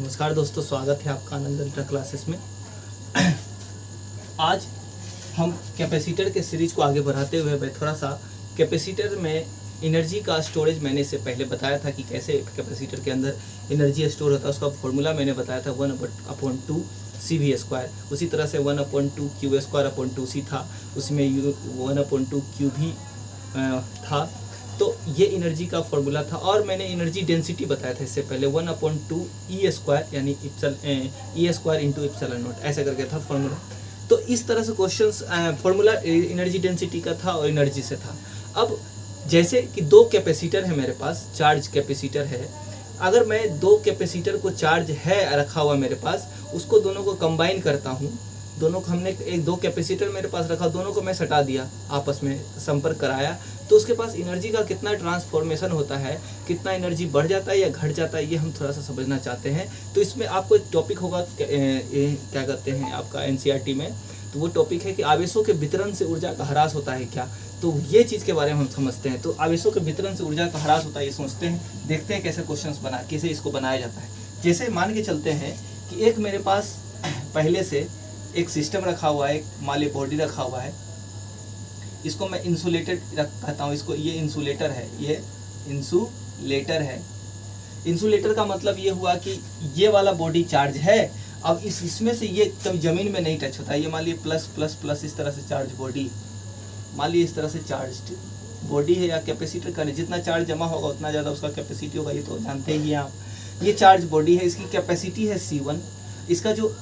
नमस्कार दोस्तों, स्वागत है आपका आनंद अल्ट्रा क्लासेस में। आज हम कैपेसिटर के सीरीज को आगे बढ़ाते हुए मैं थोड़ा सा कैपेसिटर में एनर्जी का स्टोरेज मैंने इससे पहले बताया था कि कैसे कैपेसिटर के अंदर एनर्जी स्टोर होता है। उसका फॉर्मूला मैंने बताया था 1/2 CV²। उसी तरह से 1/2 Q²/2C था, उसमें 1/2 Q भी था। तो ये एनर्जी का फॉर्मूला था और मैंने एनर्जी डेंसिटी बताया था इससे पहले 1/2 E² यानी E² इंटू ε0 ऐसा करके था फॉर्मूला। तो इस तरह से क्वेश्चंस फॉर्मूला एनर्जी डेंसिटी का था और एनर्जी से था। अब जैसे कि दो कैपेसिटर है मेरे पास, चार्ज कैपेसिटर है। अगर मैं दो कैपेसिटर को चार्ज है रखा हुआ मेरे पास, उसको दोनों को कंबाइन करता हूँ, दोनों को हमने दो कैपेसिटर मेरे पास रखा, दोनों को मैं सटा दिया, आपस में संपर्क कराया, तो उसके पास एनर्जी का कितना ट्रांसफॉर्मेशन होता है, कितना एनर्जी बढ़ जाता है या घट जाता है, ये हम थोड़ा सा समझना चाहते हैं। तो इसमें आपको एक टॉपिक होगा, क्या कहते हैं आपका NCERT में, तो वो टॉपिक है कि आवेशों के वितरण से ऊर्जा का ह्रास होता है क्या। तो ये चीज़ के बारे में हम समझते हैं। तो आवेशों के वितरण से ऊर्जा का ह्रास होता है ये सोचते हैं, देखते हैं कैसे इसको बनाया जाता है। जैसे मान के चलते हैं कि एक मेरे पास पहले से एक सिस्टम रखा हुआ है, एक मान ली बॉडी रखा हुआ है, इसको मैं इंसुलेटेड कहता हूँ। इसको ये इंसुलेटर है, ये इंसुलेटर है। इंसुलेटर का मतलब ये हुआ कि ये वाला बॉडी चार्ज है। अब इसमें से ये कभी ज़मीन में नहीं टच होता। ये मान लीजिए प्लस प्लस प्लस इस तरह से चार्ज बॉडी, मान लीजिए इस तरह से चार्ज बॉडी है या कैपेसिटर का, जितना चार्ज जमा होगा उतना ज़्यादा उसका कैपेसिटी होगा, ये तो जानते ही हैं आप। ये चार्ज बॉडी है, इसकी कैपेसिटी है C1। इसका जो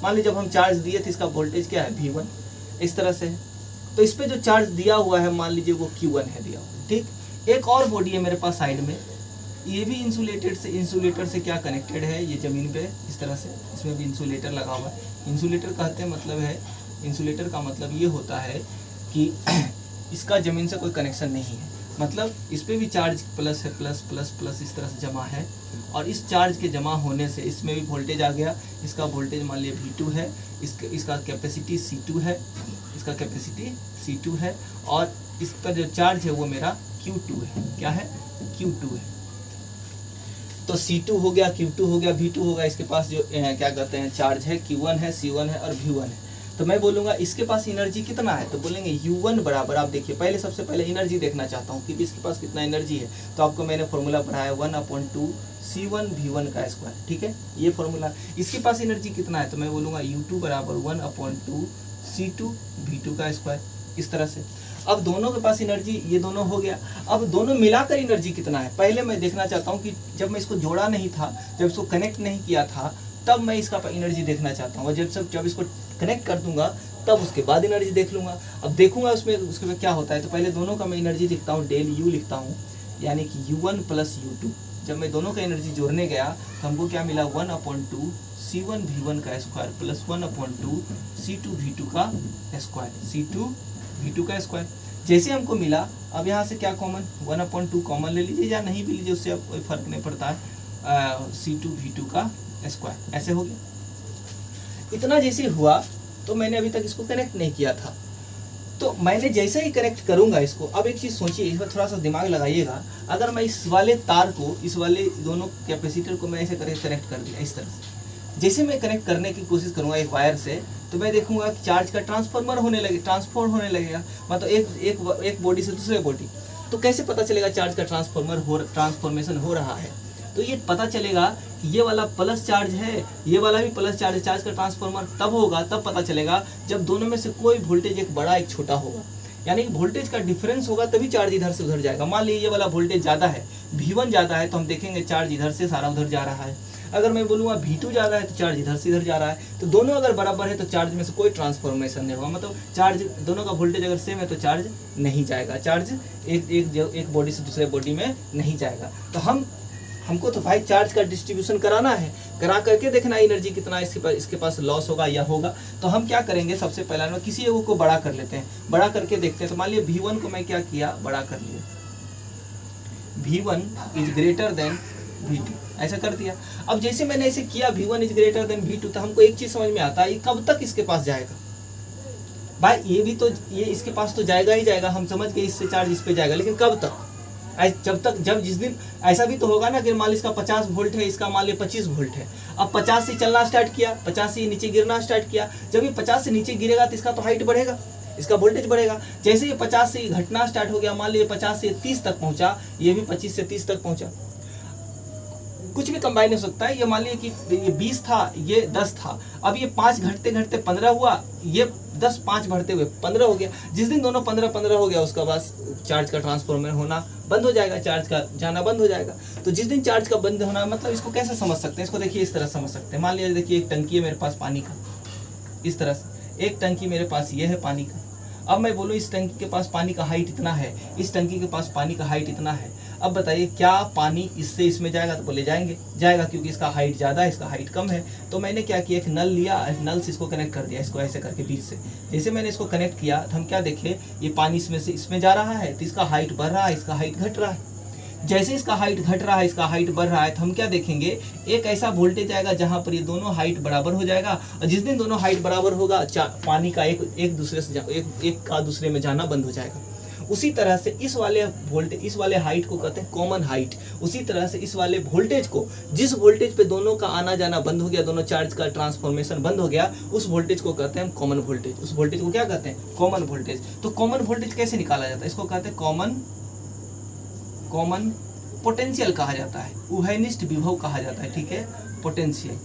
मान लीजिए जब हम चार्ज दिए थे इसका वोल्टेज क्या है V1, इस तरह से। तो इस पे जो चार्ज दिया हुआ है मान लीजिए वो Q1 है दिया हुआ, ठीक। एक और बॉडी है मेरे पास साइड में, ये भी इंसुलेटर से क्या कनेक्टेड है, ये ज़मीन पे इस तरह से, इसमें भी इंसुलेटर लगा हुआ है। इंसुलेटर कहते हैं मतलब है, इंसुलेटर का मतलब ये होता है कि इसका ज़मीन से कोई कनेक्शन नहीं है, मतलब इस पर भी चार्ज प्लस है, प्लस प्लस प्लस इस तरह से जमा है। और इस चार्ज के जमा होने से इसमें भी वोल्टेज आ गया। इसका वोल्टेज मान लिया V2 है, इसका कैपेसिटी C2 है, इसका कैपेसिटी C2 है, और इस पर जो चार्ज है वो मेरा Q2 है। क्या है? Q2 है। तो C2 हो गया, Q2 हो गया, V2 होगा। इसके पास जो क्या कहते हैं चार्ज है, Q1 है, C1 है और V1 है। तो मैं बोलूँगा इसके पास एनर्जी कितना है, तो बोलेंगे U1 बराबर, आप देखिए पहले सबसे पहले एनर्जी देखना चाहता हूँ कि इसके पास कितना एनर्जी है। तो आपको मैंने फॉर्मूला पढ़ाया 1/2 C1 V1 का स्क्वायर, ठीक है, ये फॉर्मूला। इसके पास एनर्जी कितना है, तो मैं बोलूँगा U2 बराबर 1/2 C2 V2 का स्क्वायर, इस तरह से। अब दोनों के पास एनर्जी, ये दोनों हो गया। अब दोनों मिलाकर एनर्जी कितना है, पहले मैं देखना चाहता हूँ कि जब मैं इसको जोड़ा नहीं था, जब इसको कनेक्ट नहीं किया था, तब मैं इसका एनर्जी देखना चाहता हूँ। और जब इसको कनेक्ट कर दूंगा तब उसके बाद एनर्जी देख लूँगा। अब देखूंगा उसके में क्या होता है। तो पहले दोनों का मैं एनर्जी लिखता हूँ, डेल U लिखता हूँ, यानी कि U1 प्लस U2। जब मैं दोनों का एनर्जी जोड़ने गया तो हमको क्या मिला, 1/2 C1 V1 का स्क्वायर प्लस 1/2 C2 V2 का स्क्वायर, C2 V2 का स्क्वायर। जैसे हमको मिला, अब यहाँ से क्या कॉमन, 1/2 कॉमन ले लीजिए या नहीं भी लीजिए, उससे अब कोई फर्क नहीं पड़ता है। C2 V2 का स्क्वायर, ऐसे हो गया। इतना जैसे हुआ तो मैंने अभी तक इसको कनेक्ट नहीं किया था। तो मैंने जैसे ही कनेक्ट करूंगा इसको, अब एक चीज़ सोचिए, इस पर थोड़ा सा दिमाग लगाइएगा। अगर मैं इस वाले तार को, इस वाले दोनों कैपेसिटर को मैं ऐसे करके कनेक्ट कर दिया इस तरह से, जैसे मैं कनेक्ट करने की कोशिश करूंगा एक वायर से, तो मैं देखूंगा कि चार्ज का ट्रांसफॉर्म होने लगेगा, मतलब एक बॉडी से दूसरे बॉडी। तो कैसे पता चलेगा चार्ज का ट्रांसफॉर्मेशन हो रहा है, तो ये पता चलेगा कि ये वाला प्लस चार्ज है, ये वाला भी प्लस चार्ज है। चार्ज का ट्रांसफॉर्मर तब होगा, तब पता चलेगा जब दोनों में से कोई वोल्टेज एक बड़ा एक छोटा होगा, यानी कि वोल्टेज का डिफरेंस होगा, तभी चार्ज इधर से उधर जाएगा। मान लीजिए ये वाला वोल्टेज ज़्यादा है, V1 ज़्यादा है, तो हम देखेंगे चार्ज इधर से सारा उधर जा रहा है। अगर मैं बोलूँगा V2 ज़्यादा है तो चार्ज इधर से इधर जा रहा है। तो दोनों अगर बराबर है तो चार्ज में से कोई ट्रांसफॉर्मेशन नहीं होगा, मतलब चार्ज दोनों का वोल्टेज अगर सेम है तो चार्ज नहीं जाएगा, चार्ज एक बॉडी से दूसरे बॉडी में नहीं जाएगा। तो हमको तो भाई चार्ज का डिस्ट्रीब्यूशन कराना है, करा करके देखना एनर्जी कितना इसके पास लॉस होगा या होगा। तो हम क्या करेंगे, सबसे पहले किसी एक को बड़ा कर लेते हैं, बड़ा करके देखते हैं। तो मान लिया V1 को मैं क्या किया, बड़ा कर लिया, V1 is greater than V2, ऐसा कर दिया। अब जैसे मैंने ऐसे किया V1 is greater than V2, तो हमको एक चीज़ समझ में आता है, ये कब तक इसके पास जाएगा। भाई ये इसके पास तो जाएगा ही जाएगा, हम समझ गए इससे चार्ज इस पे जाएगा, लेकिन कब तक। जब जिस दिन ऐसा भी तो होगा ना कि मान ली इसका 50 वोल्ट है, इसका मान ली 25 वोल्ट है। अब 50 से चलना स्टार्ट किया, 50 से नीचे गिरना स्टार्ट किया। जब ये 50 से नीचे गिरेगा तो इसका तो हाइट बढ़ेगा, इसका वोल्टेज बढ़ेगा। जैसे ये 50 से घटना स्टार्ट हो गया, मान लीजिए 50 से 30 तक पहुंचा, ये भी 25 से 30 तक पहुंचा। कुछ भी कंबाइन हो सकता है। ये मान लीजिए कि ये 20 था, ये 10 था। अब ये 5 घटते घटते 15 हुआ, ये 10 5 बढ़ते हुए 15 हो गया। जिस दिन दोनों 15 हो गया, उसका बाद चार्ज का ट्रांसफॉर्मर होना बंद हो जाएगा, चार्ज का जाना बंद हो जाएगा। तो जिस दिन चार्ज का बंद होना, मतलब इसको कैसे समझ सकते हैं? इसको देखिए इस तरह समझ सकते हैं। मान लीजिए देखिए एक टंकी है मेरे पास पानी का, इस तरह से एक टंकी मेरे पास ये है पानी का। अब मैं बोलूँ इस टंकी के पास पानी का हाइट इतना है, इस टंकी के पास पानी का हाइट इतना है। अब बताइए क्या पानी इससे इसमें जाएगा? तो बोले जाएगा, क्योंकि इसका हाइट ज़्यादा है, इसका हाइट कम है। तो मैंने क्या किया, एक नल लिया, नल से इसको कनेक्ट कर दिया, इसको ऐसे करके बीच से। जैसे मैंने इसको कनेक्ट किया तो हम क्या देखे, ये पानी इसमें से इसमें जा रहा है, तो इसका हाइट बढ़ रहा है, इसका हाइट घट रहा है। जैसे इसका हाइट घट रहा है, इसका हाइट बढ़ रहा है, तो हम क्या देखेंगे, एक ऐसा वोल्टेज आएगा जहां पर ये दोनों हाइट बराबर हो जाएगा। और जिस दिन दोनों हाइट बराबर होगा, पानी का एक दूसरे से एक का दूसरे में जाना बंद हो जाएगा। उसी तरह से इस वाले वोल्टेज, इस वाले हाइट को कहते हैं कॉमन हाइट। उसी तरह से इस वाले वोल्टेज को, जिस वोल्टेज पे दोनों का आना जाना बंद हो गया, दोनों चार्ज का ट्रांसफॉर्मेशन बंद हो गया, उस वोल्टेज को कहते हैं कॉमन वोल्टेज। उस वोल्टेज को क्या कहते हैं? Common voltage. तो कॉमन वोल्टेज कैसे निकाला जाता है? इसको कहते हैं कॉमन पोटेंशियल कहा जाता है, उभयनिष्ठ विभव कहा जाता है। ठीक है, पोटेंशियल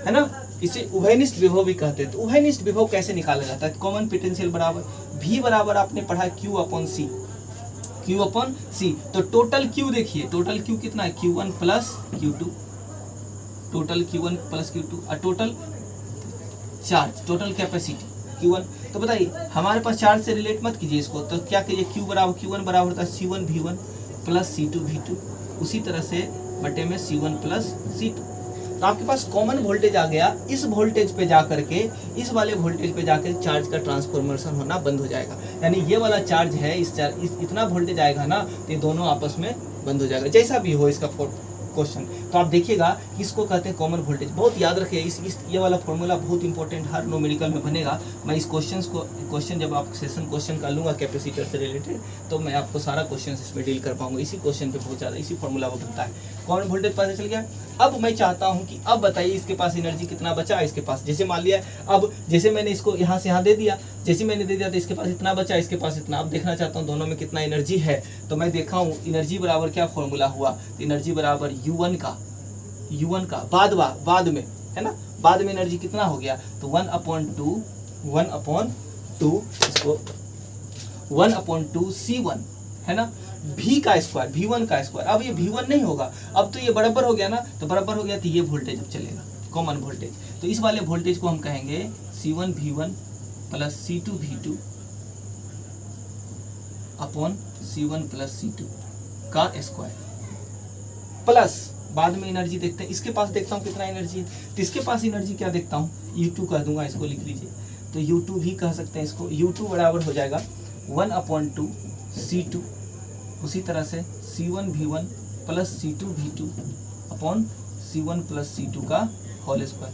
है ना, इसे उभयनिष्ठ विभव भी कहते हैं। तो उभयनिष्ठ विभव कैसे निकाला जाता है? कॉमन पोटेंशियल बराबर V बराबर आपने पढ़ा Q upon C, Q upon C। तो टोटल Q देखिए, टोटल Q कितना है? Q1 plus Q2, total Q1 plus Q2, और total charge, total capacity Q1। तो बताइए हमारे पास चार्ज से रिलेट मत कीजिए इसको, तो क्या कीजिए, Q1 बराबर होता है C1 V1 plus C2 V2, उसी तरह से बटे में C1 प्लस C2। तो आपके पास कॉमन वोल्टेज आ गया। इस वोल्टेज पे जा करके, इस वाले वोल्टेज पे जाकर चार्ज का ट्रांसफॉर्मेशन होना बंद हो जाएगा। यानी ये वाला चार्ज है, इतना वोल्टेज आएगा ना, तो ये दोनों आपस में बंद हो जाएगा, जैसा भी हो इसका क्वेश्चन। तो आप देखिएगा कि इसको कहते हैं कॉमन वोल्टेज। बहुत याद रखिए, ये वाला फॉर्मूला बहुत इंपॉर्टेंट, हर न्यूमेरिकल में बनेगा। मैं इस क्वेश्चन जब आप सेशन क्वेश्चन का लूँगा कैपेसिटर से रिलेटेड, तो मैं आपको सारा क्वेश्चन इसमें डील कर पाऊंगा। इसी क्वेश्चन पे बहुत ज़्यादा इसी फॉर्मूला को बनता है। कॉमन वोल्टेज पता चल गया। अब मैं चाहता हूं कि अब बताइए इसके पास एनर्जी कितना बचा है। इसके पास जैसे मान लिया, अब जैसे मैंने इसको यहाँ से यहाँ दे दिया, जैसे मैंने दे दिया तो इसके पास इतना बचा, इसके पास इतना। अब देखना चाहता हूँ दोनों में कितना एनर्जी है। तो मैं देखा हूँ एनर्जी बराबर क्या फॉर्मूला हुआ, एनर्जी बराबर U1 का बाद में है ना, बाद में एनर्जी कितना हो गया, तो 1/2 इसको 1/2 C1 है ना, V का स्क्वायर, V1 का स्क्वायर। अब ये V1 नहीं होगा, अब तो ये बराबर हो गया ना, तो बराबर हो गया तो ये वोल्टेज अब चलेगा, कॉमन वोल्टेज। तो इस वाले वोल्टेज को हम कहेंगे C1 V1 plus C2 V2 upon C1 plus C2 का स्क्वायर, प्लस बाद में एनर्जी देखते हैं। इसके पास देखता हूँ कितना एनर्जी है, तो इसके पास एनर्जी क्या देखता हूँ, U2 कह दूंगा, इसको लिख लीजिए। तो U2 भी कह सकते हैं इसको। U2 बराबर हो जाएगा 1/2 C2, उसी तरह से C1 V1 plus C2 V2 upon C1 plus C2 का होल स्क्वायर।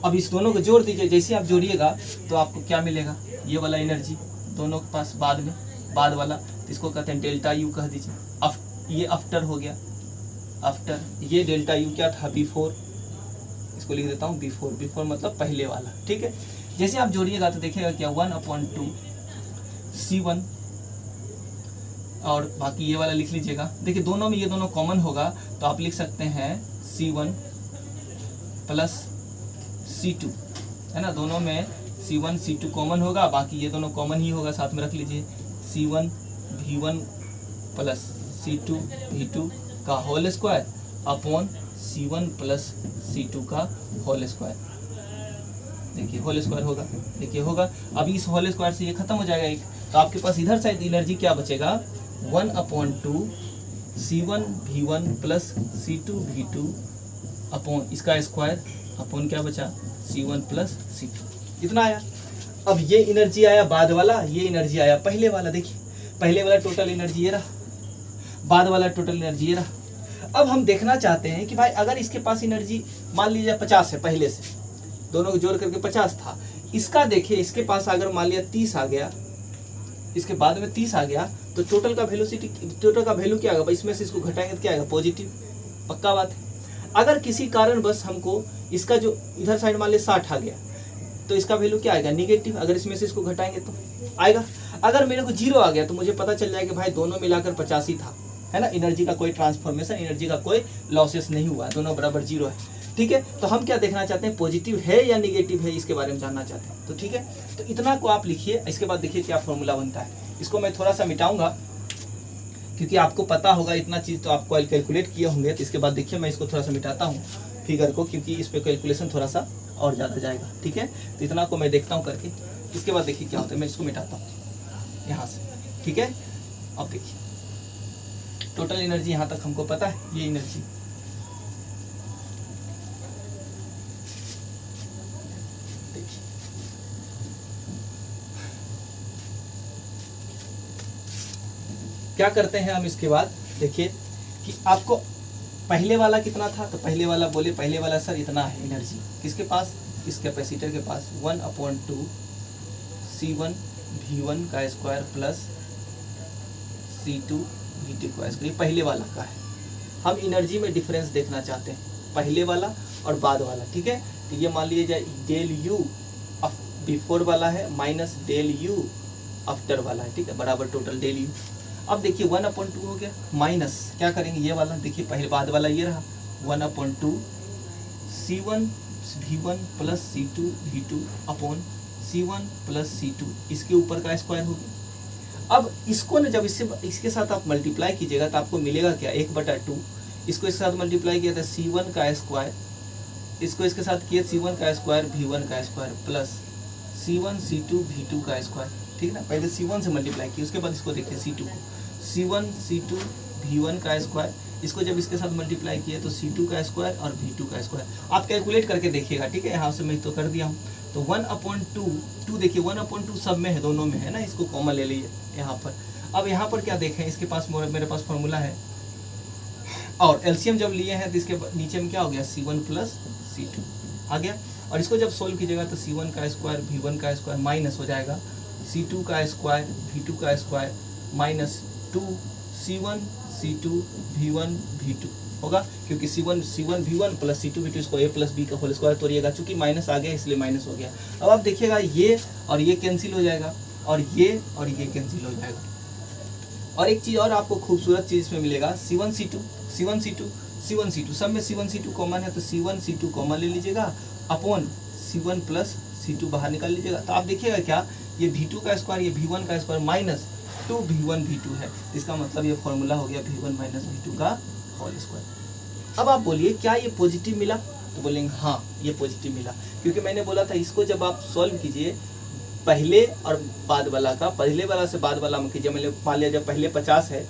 अब इस दोनों को जोड़ दीजिए, जैसे आप जोड़िएगा तो आपको क्या मिलेगा, ये वाला एनर्जी दोनों के पास बाद वाला, तो इसको कहते हैं डेल्टा U कह दीजिए। ये आफ्टर हो गया, आफ्टर। ये डेल्टा U क्या था, बिफोर, इसको लिख देता हूँ बिफोर मतलब पहले वाला। ठीक है, जैसे आप जोड़िएगा तो देखिएगा क्या 1/2 C1 और बाकी ये वाला लिख लीजिएगा। देखिए दोनों में ये दोनों कॉमन होगा, तो आप लिख सकते हैं C1 प्लस C2 है ना, दोनों में C1 C2 कॉमन होगा, बाकी ये दोनों कॉमन ही होगा, साथ में रख लीजिए। C1 V1 plus C2 V2 का whole square upon C1 plus C2 का होल स्क्वायर। देखिए होल स्क्वायर होगा, देखिए होगा। अभी इस होल स्क्वायर से ये खत्म हो जाएगा एक, तो आपके पास इधर साइड एनर्जी क्या बचेगा, 1/2 C1 V1 plus C2 V2 upon इसका स्क्वायर अपॉन क्या बचा, C1 प्लस C2, इतना आया। अब ये एनर्जी आया बाद वाला, ये एनर्जी आया पहले वाला। देखिए पहले वाला टोटल एनर्जी ये रहा, बाद वाला टोटल एनर्जी ये रहा। अब हम देखना चाहते हैं कि भाई अगर इसके पास एनर्जी मान लीजिए 50 है, पहले से दोनों को जोड़ करके 50 था, इसका देखिए इसके पास अगर मान लिया 30 आ गया, इसके बाद में 30 आ गया, तो टोटल का वैल्यू क्या आएगा भाई, इसमें से इसको घटाएंगे तो क्या आएगा, पॉजिटिव। पक्का बात है। अगर किसी कारण बस हमको इसका जो इधर साइड मान ले 60 आ गया तो इसका वैल्यू क्या आएगा, निगेटिव। अगर इसमें से इसको घटाएंगे तो आएगा। अगर मेरे को 0 आ गया तो मुझे पता चल जाएगा भाई दोनों मिलाकर 50 ही था, है ना। एनर्जी का कोई ट्रांसफॉर्मेशन, एनर्जी का कोई लॉसेस नहीं हुआ, दोनों बराबर 0 है। ठीक है, तो हम क्या देखना चाहते हैं, पॉजिटिव है या निगेटिव है, इसके बारे में जानना चाहते हैं। तो ठीक है, तो इतना को आप लिखिए। इसके बाद देखिए क्या फॉर्मूला बनता है। इसको मैं थोड़ा सा मिटाऊंगा क्योंकि आपको पता होगा इतना चीज़ तो आपको कैलकुलेट किए होंगे। तो इसके बाद देखिए मैं इसको थोड़ा सा मिटाता हूँ फिगर को, क्योंकि इस पर कैलकुलेशन थोड़ा सा और ज़्यादा जाएगा। ठीक है, तो इतना को मैं देखता हूँ करके, इसके बाद देखिए क्या होता है। मैं इसको मिटाता हूँ यहाँ से। ठीक है, अब देखिए टोटल एनर्जी यहाँ तक हमको पता है, ये एनर्जी देखिए क्या करते हैं हम। इसके बाद देखिए कि आपको पहले वाला कितना था, तो पहले वाला बोले, पहले वाला सर इतना है एनर्जी, किसके पास, इस कैपेसिटर के पास 1/2 C1 V1 का स्क्वायर प्लस C2 V2 का स्क्वायर, पहले वाला का है। हम एनर्जी में डिफरेंस देखना चाहते हैं, पहले वाला और बाद वाला। ठीक है, तो ये मान लीजिए जाए डेल यू बिफोर वाला है माइनस डेल यू आफ्टर वाला है। ठीक है, बराबर टोटल डेल यू। अब देखिए 1/2 हो गया, माइनस क्या करेंगे, ये वाला देखिए पहले बाद वाला ये रहा 1/2 C1 V1 plus C2 V2 upon C1 plus C2, इसके ऊपर का स्क्वायर हो गया। अब इसको ना जब इसके साथ आप मल्टीप्लाई कीजिएगा तो आपको मिलेगा क्या, 1/2। इसको इसके साथ मल्टीप्लाई किया था C1 का स्क्वायर, इसको इसके साथ किया C1 का स्क्वायर V1 का square plus C1 C2 V2 का स्क्वायर। ठीक है ना, पहले C1 से मल्टीप्लाई किया, उसके बाद इसको देखिए C2 को, C1 C2 V1 का स्क्वायर, इसको जब इसके साथ मल्टीप्लाई किया तो C2 का स्क्वायर और V2 का स्क्वायर। आप कैलकुलेट करके देखिएगा। ठीक है, यहाँ से मैं तो कर दिया हूँ। तो 1/2 देखिए 1/2 सब में है, दोनों में है ना, इसको कॉमन ले लीजिए यहाँ पर। अब यहाँ पर क्या देखें, इसके पास मेरे पास फॉर्मूला है और एलसीएम जब लिए हैं तो इसके नीचे में क्या हो गया, C1 प्लस C2 आ गया। और इसको जब सोल्व कीजिएगा तो C1 का स्क्वायर V1 का स्क्वायर माइनस हो जाएगा C2 का स्क्वायर V2 का square minus 2 C1 C2 V1 V2 होगा, क्योंकि C1 V1 plus C2 V2, इसको A प्लस B का होल स्क्वायर तोड़िएगा, चूंकि माइनस आ गया इसलिए माइनस हो गया। अब आप देखिएगा ये और ये कैंसिल हो जाएगा और ये कैंसिल हो जाएगा। और एक चीज़ और आपको खूबसूरत चीज़ इसमें मिलेगा, C1 C2 सब में C1 C2 कॉमन है, तो C1 C2 कॉमन ले लीजिएगा अपॉन C1 प्लस C2 बाहर निकाल लीजिएगा। तो आप देखिएगा क्या, ये V2 का स्क्वायर, ये V1 का स्क्वायर माइनस 2 V1 V2 है, इसका मतलब ये फॉर्मूला हो गया V1 माइनस V2 का होल स्क्वायर। अब आप बोलिए क्या ये पॉजिटिव मिला, तो बोलेंगे हाँ ये पॉजिटिव मिला, क्योंकि मैंने बोला था इसको जब आप सॉल्व कीजिए पहले और बाद वाला का, पहले वाला से बाद वाला में कीजिए, मैंने मान लिया जब पहले 50 है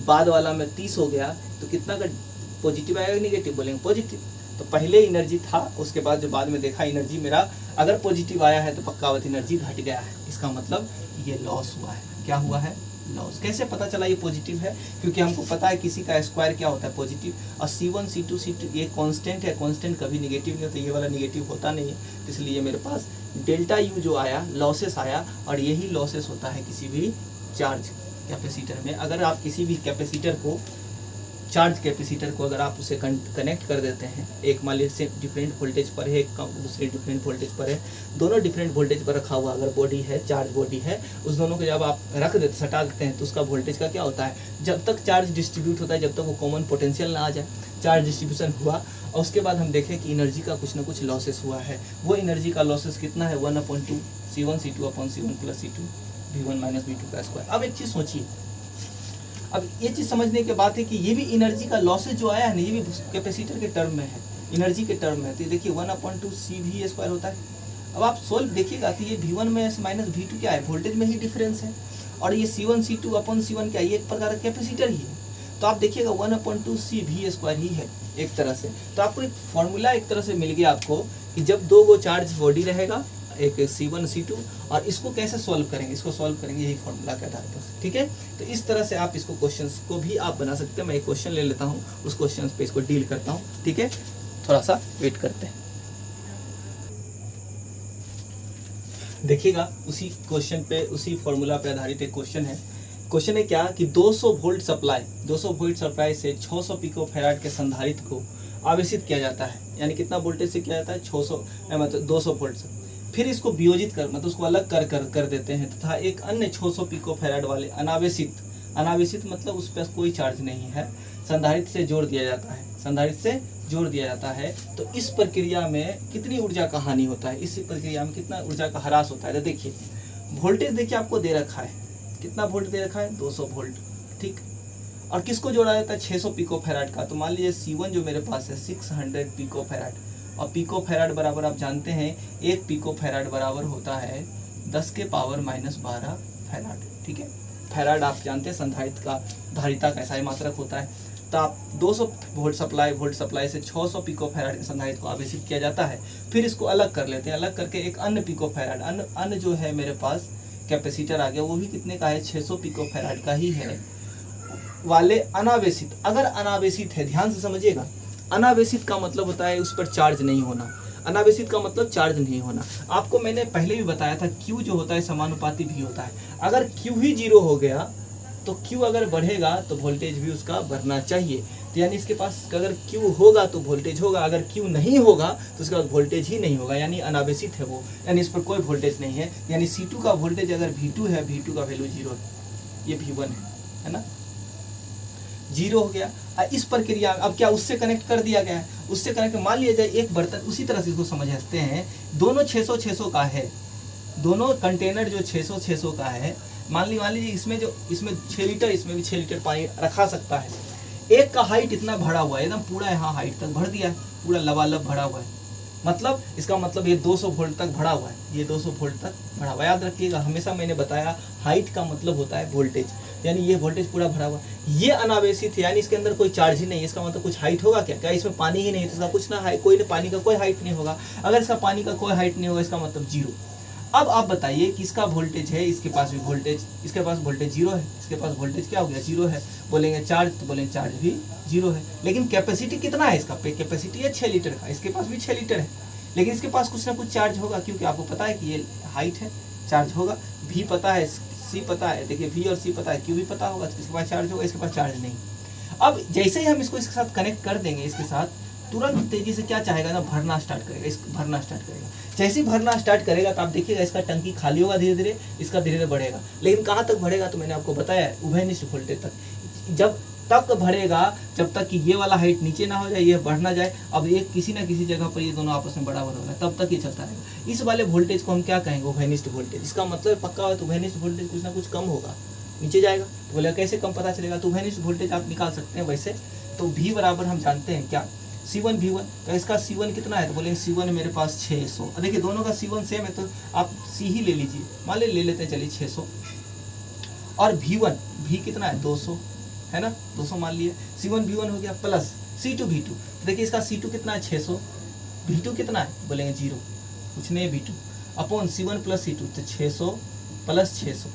बाद वाला में 30 हो गया तो कितना का पॉजिटिव आएगा, निगेटिव, बोलेंगे पॉजिटिव। तो पहले एनर्जी था, उसके बाद जो बाद में देखा एनर्जी मेरा अगर पॉजिटिव आया है तो पक्का बात एनर्जी घट गया है, इसका मतलब ये लॉस हुआ है। क्या हुआ है, लॉस। कैसे पता चला ये पॉजिटिव है, क्योंकि हमको पता है किसी का स्क्वायर क्या होता है, पॉजिटिव, और C1 C2 ये कांस्टेंट है, कांस्टेंट कभी निगेटिव नहीं होता, ये वाला निगेटिव होता नहीं है, इसलिए मेरे पास डेल्टा यू जो आया लॉसेस आया, और यही लॉसेस होता है किसी भी चार्ज कैपेसिटर में। अगर आप किसी भी कैपेसिटर को, चार्ज कैपेसिटर को अगर आप उसे कनेक्ट कर देते हैं, एक मान लीजिए डिफरेंट वोल्टेज पर है, एक दूसरे डिफरेंट वोल्टेज पर है, दोनों डिफरेंट वोल्टेज पर रखा हुआ अगर बॉडी है, चार्ज बॉडी है, उस दोनों को जब आप रख देते, सटा देते हैं, तो उसका वोल्टेज का क्या होता है, जब तक चार्ज डिस्ट्रीब्यूट होता है, जब तक वो कॉमन पोटेंशियल ना आ जाए, चार्ज डिस्ट्रीब्यूशन हुआ और उसके बाद हम देखें कि एनर्जी का कुछ ना कुछ लॉसेस हुआ है। वो एनर्जी का लॉसेस कितना है, 1/2 C1 C2 upon C1 plus C2 V1 minus V2 का स्क्वायर। अब एक चीज़ सोचिए, अब ये चीज़ समझने के बाद है कि ये भी एनर्जी का लॉसेस जो आया है ना, ये भी कैपेसिटर के टर्म में है, एनर्जी के टर्म में है। तो देखिए 1/2 CV स्क्वायर होता है। अब आप सोल्व देखिएगा तो ये V1 में माइनस V2 क्या है, वोल्टेज में ही डिफरेंस है, और ये C1 C2 अपॉन C1 क्या है, ये एक प्रकार का कैपेसिटर ही है। तो आप देखिएगा 1/2 CV स्क्वायर ही है एक तरह से। तो आपको एक फॉर्मूला एक तरह से मिल गया आपको कि जब दो गो चार्ज बॉडी रहेगा, एक C1 C2, और इसको कैसे सॉल्व करेंगे, इसको सॉल्व करेंगे यही फॉर्मूला के आधार पर। ठीक है, तो इस तरह से आप इसको क्वेश्चंस को भी आप बना सकते हैं। मैं एक क्वेश्चन ले लेता हूँ, उस क्वेश्चन पे इसको डील करता हूँ। ठीक है, थोड़ा सा वेट करते हैं। देखिएगा उसी क्वेश्चन पे, उसी फॉर्मूला पे आधारित एक क्वेश्चन है क्वेश्चन है क्या कि 200 वोल्ट सप्लाई से 600 पिको फैराड के संधारित्र को आवेशित किया जाता है, यानी कितना वोल्टेज से किया जाता है 600 मतलब 200 वोल्ट से। फिर इसको वियोजित कर मतलब उसको अलग कर देते हैं तथा एक अन्य 600 पिको फैराड वाले अनावेशित मतलब उस पर कोई चार्ज नहीं है संधारित्र से जोड़ दिया जाता है। तो इस प्रक्रिया में कितनी ऊर्जा का हानि होता है, इस प्रक्रिया में कितना ऊर्जा का ह्रास होता है। तो देखिए वोल्टेज देखिए आपको दे रखा है, कितना वोल्ट दे रखा है 200 वोल्ट, ठीक। और किसको जोड़ा जाता है 600 पिको फैराड का। तो मान लीजिए C1 जो मेरे पास है 600 पिको फैराड, और पिको फैराड बराबर आप जानते हैं 1 पिको फैराड बराबर होता है 10 के पावर -12 फैराड, ठीक है। फैराड आप जानते हैं संधारित्र का धारिता का ऐसा ही मात्रक होता है। तो आप 200 वोल्ट सप्लाई से 600 पिको फैराड के संधारित्र को आवेशित किया जाता है। फिर इसको अलग कर लेते हैं, अलग करके एक अन्य पिको फैराड अन्य जो है मेरे पास कैपेसिटर आ गया, वो भी कितने का है 600 पिको फैराड का ही है वाले अनावेशित। अगर अनावेशित है, ध्यान से समझिएगा, अनावेशित का मतलब होता है उस पर चार्ज नहीं होना। अनावेशित का मतलब चार्ज नहीं होना। आपको मैंने पहले भी बताया था Q जो होता है समानुपाती भी होता है। अगर Q ही 0 हो गया तो Q अगर बढ़ेगा तो वोल्टेज भी उसका बढ़ना चाहिए। तो यानी इसके पास अगर Q होगा तो वोल्टेज होगा, अगर Q नहीं होगा तो उसके बाद वोल्टेज ही नहीं होगा, यानी अनावेशित है वो, यानी इस पर कोई वोल्टेज नहीं है। यानी C2 का वोल्टेज अगर V2 है, V2 का वैल्यू 0 है, ये V1 है ना, 0 हो गया। इस प्रक्रिया अब क्या उससे कनेक्ट कर दिया गया है, उससे कनेक्ट मान लिया जाए एक बर्तन, उसी तरह से इसको समझते हैं। दोनों 600 का है, दोनों कंटेनर जो 600 का है, मान लीजिए इसमें 6 लीटर, इसमें भी 6 लीटर पानी रखा सकता है। एक का हाइट इतना भरा हुआ है, एकदम पूरा यहाँ हाइट तक भर दिया है, पूरा लबालब भरा हुआ है, मतलब इसका मतलब ये 200 वोल्ट तक भरा हुआ है, ये 200 वोल्ट तक भरा हुआ है। याद रखिएगा, हमेशा मैंने बताया हाइट का मतलब होता है वोल्टेज, यानी ये वोल्टेज पूरा भरा हुआ। ये अनावेशित है, यानी इसके अंदर कोई चार्ज ही नहीं है। इसका मतलब कुछ हाइट होगा क्या इसमें पानी ही नहीं है तो इसका कुछ ना हाइट, कोई पानी का कोई हाइट नहीं होगा। अगर इसका पानी का कोई हाइट नहीं होगा इसका मतलब 0। अब आप बताइए कि इसका वोल्टेज है, इसके पास भी वोल्टेज, इसके पास वोल्टेज 0 है, इसके पास वोल्टेज क्या हो गया 0 है। बोलेंगे चार्ज, तो बोलेंगे चार्ज भी 0 है। लेकिन कैपेसिटी कितना है इसका, कैपेसिटी है 6 लीटर का, इसके पास भी 6 लीटर है, लेकिन इसके पास कुछ ना कुछ चार्ज होगा, क्योंकि आपको पता है कि ये हाइट है, चार्ज होगा। V पता है, C पता है, देखिए V और C पता है, Q भी पता होगा, तो इसके पास चार्ज होगा, इसके पास चार्ज नहीं। अब जैसे ही हम इसको इसके साथ कनेक्ट कर देंगे, इसके साथ तुरंत तेजी से क्या चाहेगा ना, भरना स्टार्ट करेगा, भरना स्टार्ट करेगा। जैसे ही भरना स्टार्ट करेगा तो आप देखिएगा इसका टंकी खाली होगा, धीरे धीरे इसका धीरे धीरे बढ़ेगा। लेकिन कहाँ तक बढ़ेगा, तो मैंने आपको बताया उभयनिष्ठ वोल्टेज तक। जब तक बढ़ेगा जब तक कि ये वाला हाइट नीचे ना हो जाए, ये बढ़ ना जाए। अब ये किसी ना किसी जगह पर ये दोनों आपस में बराबर हो रहा है, तब तक ये चलता रहेगा। इस वाले वोल्टेज को हम क्या कहेंगे, उभयनिष्ठ वोल्टेज। इसका मतलब पक्का है तो उभयनिष्ठ वोल्टेज कुछ ना कुछ कम होगा, नीचे जाएगा। तो बोले कैसे कम पता चलेगा, तो उभयनिष्ठ वोल्टेज आप निकाल सकते हैं वैसे। तो V बराबर हम जानते हैं क्या, C1 V1। तो इसका C1 कितना है, तो बोलेंगे C1 मेरे पास 600। देखिए दोनों का C1 सेम है, तो आप C ही ले लीजिए, मान ले लेते हैं, चलिए 600। और V1 V कितना है 200 है ना, 200 मान लिए। C1 V1 हो गया प्लस C2 V2। देखिए इसका C2 कितना है 600, V2 कितना है, बोलेंगे 0, कुछ नहीं V2 upon C1 plus C2, तो 600 प्लस 600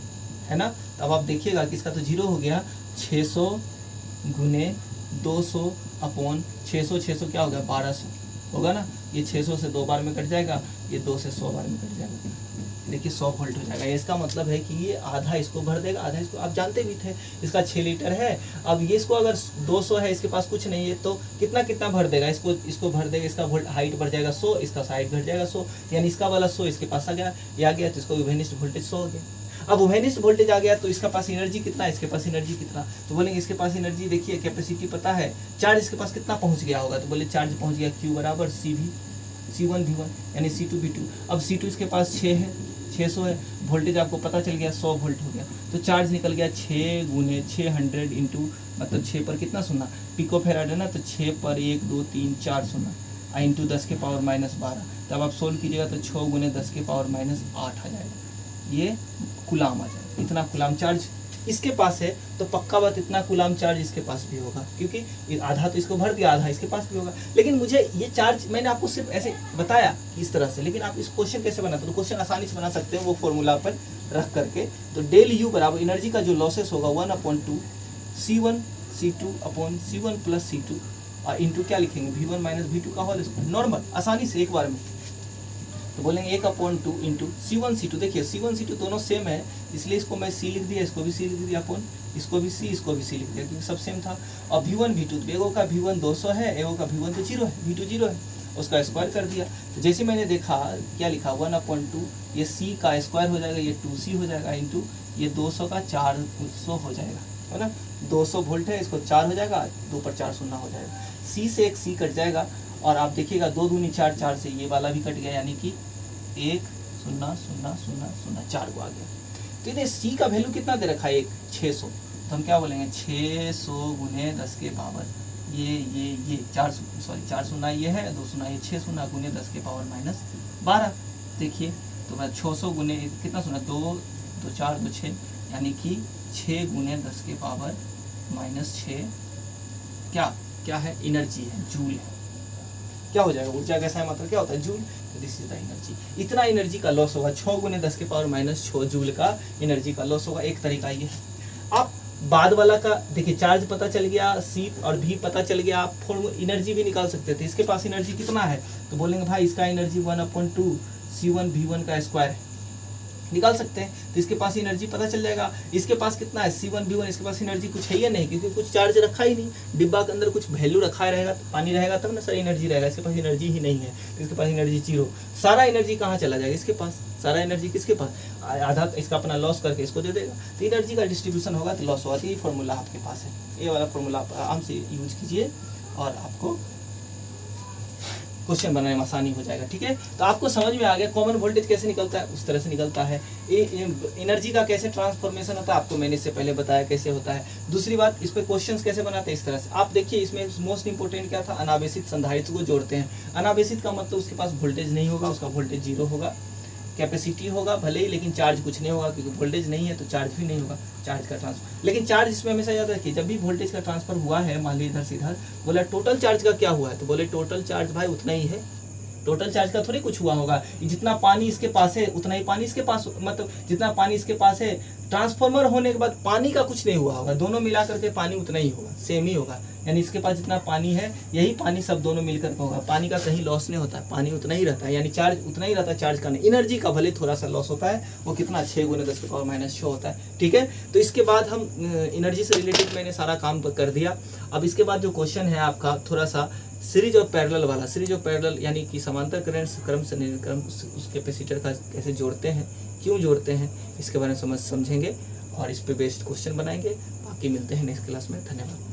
है ना। तो अब आप देखिएगा कि इसका तो 0 हो गया, 600 गुने 200 अपॉन 600 क्या हो गया 1200 होगा ना। ये 600 से 2 बार में कट जाएगा, ये 2 से 100 बार में कट जाएगा। देखिए 100 वोल्ट हो जाएगा। इसका मतलब है कि ये आधा इसको भर देगा, आधा इसको। आप जानते भी थे इसका 6 लीटर है। अब ये इसको अगर 200 है, इसके पास कुछ नहीं है, तो कितना भर देगा, इसको भर देगा। इसका वोल्ट हाइट बढ़ जाएगा 100, इसका हाइट घट जाएगा 100, यानी इसका वाला 100 इसके पास आ गया, ये आ गया, तो इसको उभयनिष्ठ वोल्टेज 100 हो गया। अब उभयनिष्ठ वोल्टेज आ गया तो इसका पास एनर्जी कितना है, इसके पास एनर्जी कितना, तो बोलेंगे इसके पास एनर्जी, देखिए कैपेसिटी पता है, चार्ज इसके पास कितना पहुंच गया होगा, तो बोले चार्ज पहुंच गया Q बराबर C1 V1 यानी C2 V2। अब C2 इसके पास 6 है, 600 है, वोल्टेज आपको पता चल गया 100 वोल्ट हो गया, तो चार्ज निकल गया 6 गुने 600 इंटू, मतलब 6 पर कितना सुनना, पिको फैराड है ना, तो 6 पर 1 2 3 4 सुनना इंटू 10 के पावर -12। तब आप सोल्व कीजिएगा तो 6 गुने 10 के पावर -8 आ जाएगा, ये कुलाम आ जाएगा। इतना कुलाम चार्ज इसके पास है, तो पक्का बात इतना कुलाम चार्ज इसके पास भी होगा, क्योंकि आधा तो इसको भर दिया, आधा इसके पास भी होगा। लेकिन मुझे ये चार्ज मैंने आपको सिर्फ ऐसे बताया कि इस तरह से, लेकिन आप इस क्वेश्चन कैसे बनाते हो, तो क्वेश्चन आसानी से बना सकते हैं वो फॉर्मूला पर रख करके। तो डेल U बराबर एनर्जी का जो लॉसेस होगा 1/2 C1 C2 upon C1 plus C2 और इंटू क्या लिखेंगे V1 माइनस V2 का होल स्क्वायर, नॉर्मल आसानी से एक बार में। तो बोलेंगे 1/2 इंटू C1 C2। देखिए C1 C2 दोनों सेम है, इसलिए इसको मैं C लिख दिया, इसको भी C लिख दिया, अपन इसको भी C, इसको भी C लिख दिया, क्योंकि सब सेम था। और V1 V2, एगो का V1 200 है, एगो का V1 तो 0 है, V2 0 है, उसका स्क्वायर कर दिया। तो जैसे मैंने देखा क्या लिखा 1/2, ये C का स्क्वायर हो जाएगा, ये 2C हो जाएगा, इंटू ये 200 का 400 हो जाएगा, है ना। 200 वोल्ट है, इसको 4 हो जाएगा, 2 पर 4 शून्य हो जाएगा। C से एक C कट जाएगा, और आप देखिएगा 2 दूनी 4, 4 से ये वाला भी कट गया, यानी कि 1 0 0 0 0 4 को आ गया। तो इन्हें C का वैल्यू कितना दे रखा है, 600। तो हम क्या बोलेंगे 600 गुने 10 के पावर ये 4 शून्य ये है, 2 शून्य ये 6 शून्य गुने 10 के पावर -12। देखिए तो मैं 600 गुने कितना शून्य 2 2 4 2 6, यानी कि 6 गुने 10 के पावर -6 क्या है, एनर्जी है, जूल है। क्या हो जाएगा, ऊर्जा कैसा है, मतलब क्या होता है, जूल। तो दिस इज द एनर्जी। इतना एनर्जी का लॉस होगा, 6 गुने 10 के पावर -6 जूल का एनर्जी का लॉस होगा। एक तरीका ये है। आप बाद वाला का देखिए, चार्ज पता चल गया, C और V पता चल गया, आप फॉर्मूला एनर्जी भी निकाल सकते थे। इसके पास एनर्जी कितना है, तो बोलेंगे भाई इसका एनर्जी 1/2 C1 V1 का स्क्वायर है, निकाल सकते हैं। तो इसके पास एनर्जी पता चल जाएगा। इसके पास कितना है C1 V1, इसके पास एनर्जी कुछ है या नहीं, क्योंकि कुछ चार्ज रखा ही नहीं, डिब्बा के अंदर कुछ वैल्यू रखा रहेगा, तो पानी रहेगा तब ना सर एनर्जी रहेगा। इसके पास एनर्जी ही नहीं है, तो इसके पास एनर्जी 0। सारा एनर्जी कहाँ चला जाएगा, इसके पास। सारा एनर्जी किसके पास, आधा इसका अपना लॉस करके इसको दे देगा। तो एनर्जी का डिस्ट्रीब्यूशन होगा तो लॉस होगा। तो ये फॉर्मूला आपके पास है, ये वाला फॉर्मूला आप आराम से यूज कीजिए और आपको क्वेश्चन बनाने में आसानी हो जाएगा। ठीक है, तो आपको समझ में आ गया कॉमन वोल्टेज कैसे निकलता है, उस तरह से निकलता है। एनर्जी का कैसे ट्रांसफॉर्मेशन होता है, आपको मैंने इससे पहले बताया कैसे होता है। दूसरी बात, इस पे क्वेश्चंस कैसे बनाते हैं, इस तरह से। आप देखिए इसमें मोस्ट इंपोर्टेंट क्या था, अनावेशित संधारित्र को जोड़ते हैं। अनावेशित का मतलब उसके पास वोल्टेज नहीं होगा, उसका वोल्टेज 0 होगा। कैपेसिटी होगा भले ही, लेकिन चार्ज कुछ नहीं होगा, क्योंकि वोल्टेज नहीं है तो चार्ज भी नहीं होगा, चार्ज का ट्रांसफर। लेकिन चार्ज इसमें हमेशा याद रखिए, जब भी वोल्टेज का ट्रांसफर हुआ है, मान लीजिए इधर से इधर, बोला टोटल चार्ज का क्या हुआ है, तो बोले टोटल चार्ज भाई उतना ही है। टोटल चार्ज का थोड़ी कुछ हुआ होगा, जितना पानी इसके पास है उतना ही पानी इसके पास, मतलब जितना पानी इसके पास है, ट्रांसफॉर्मर होने के बाद पानी का कुछ नहीं हुआ होगा, दोनों मिला करके पानी उतना ही होगा, सेम ही होगा। यानी इसके पास जितना पानी है यही पानी सब दोनों मिलकर के होगा, पानी का कहीं लॉस नहीं होता है, पानी उतना ही रहता है, यानी चार्ज उतना ही रहता है, चार्ज का नहीं। एनर्जी का भले थोड़ा सा लॉस होता है, वो कितना 6 गुने 10 के पावर -6 होता है। ठीक है, तो इसके बाद हम एनर्जी से रिलेटेड मैंने सारा काम कर दिया। अब इसके बाद जो क्वेश्चन है आपका थोड़ा सा सीरीज और पैरेलल वाला, सीरीज और पैरेलल यानी कि समांतर करंट क्रम से निर्क्रम उस कैपेसिटर का कैसे जोड़ते हैं, क्यों जोड़ते हैं, इसके बारे में समझेंगे और इस पे बेस्ड क्वेश्चन बनाएंगे। बाकी मिलते हैं नेक्स्ट क्लास में। धन्यवाद।